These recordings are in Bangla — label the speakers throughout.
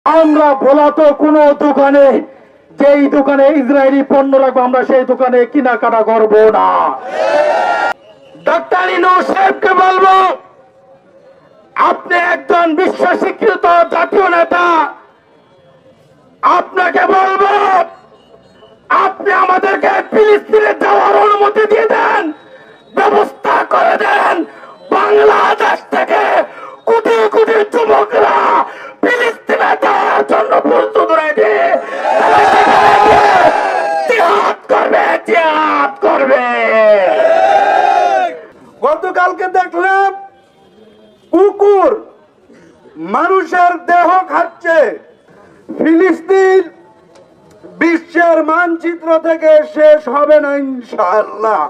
Speaker 1: আমরা বলা তো কোন দোকানে যেই দোকানে ইসরায়েলি পণ্য রাখবো আমরা সেই দোকানে কেনাকাটা করবো না। ডক্টর ইউনূস সাহেবকে বলবো, আপনি একজন বিশ্ব স্বীকৃত জাতীয় নেতা, আপনাকে বলবো আপনি আমাদেরকে ফিলিস্তিনে যাওয়ার অনুমতি দিয়ে দেন, ব্যবস্থা করে দেন। বাংলাদেশ থেকে কোটি কোটি যুবকরা ফিলিস্তিনে যাওয়ার জন্য প্রস্তুত রয়েছে, জিহাদ করবে, জিহাদ করবে।
Speaker 2: গতকালকে দেখলাম কুকুর মানুষের দেহ খাচ্ছে। ফিলিস্তিন বিশ্বের মানচিত্র থেকে শেষ হবে না ইনশাআল্লাহ।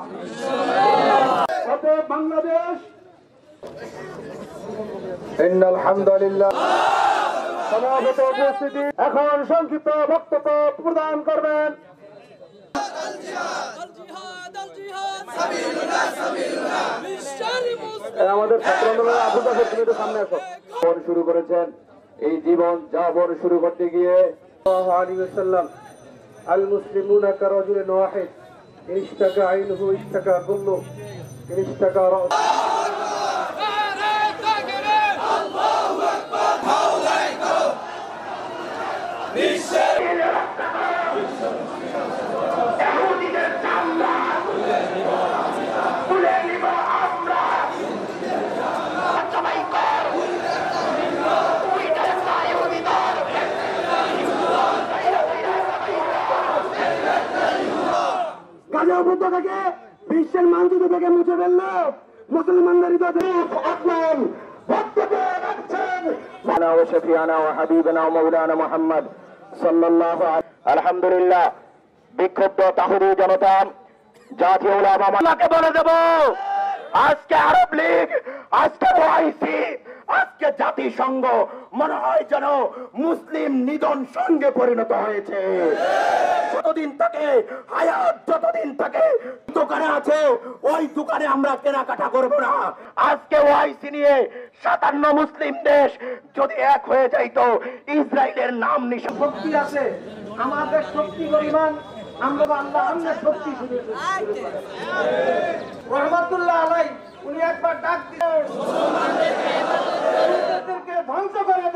Speaker 2: বাংলাদেশ ইন্নাল হামদুলিল্লাহ। সমাবেত উপস্থিতি, এখন সংক্ষিপ্ত বক্তব্য প্রদান করবেন আমাদের ছাত্র আন্দোলনের আবু জাফর, তুমি তো সামনে আসো। শুরু করেছেন এই জীবন যাপন শুরু করতে গিয়ে আল মুসলিমুনা কারাজুলিন ওয়াহিদ ইশতাকা আইনুহু ইশতাকা কুল্লু ইশতাকা রাস। গাজা উপত্যকাকে বিশ্বের মানচিত্র থেকে মুছে ফেললো মুসলমানদের হৃদয়ে আকরাম বক্তব্য রাখছেন মাওলানা ওয়া শফিআনা ওয়া হাবিবানা ওয়া মাওলানা মুহাম্মদ সাল্লাল্লাহু আলাইহি। আলহামদুলিল্লাহ, বিক্ষুব্ধ তাহুরি জনতা জাতীয় উলামা আল্লাহকে বলে দেব, আজকে আরব লীগ, আজকে ওআইসি, আজকে জাতিসংঘ মনে হয় যেন মুসলিম নিধন সঙ্গে পরিণত হয়েছে। যতদিন তাকে হায়াত, যতদিন তাকে দোকানে আছে ওই দোকানে আমরা কেনাকাটা করবো না। আজকে ওআইসি নিয়ে 57 মুসলিম দেশ যদি এক হয়ে যাইতো, ইসরায়েলের নাম নিশান শক্তি আছে, আমাদের শক্তি পরিমাণ আমরা আল্লাহ আমাদের শক্তি শুরু রহমাতুল্লাহ আলাইহি উনি একবার ডাক দিলেন মুসলমানদেরকে ধ্বংস করে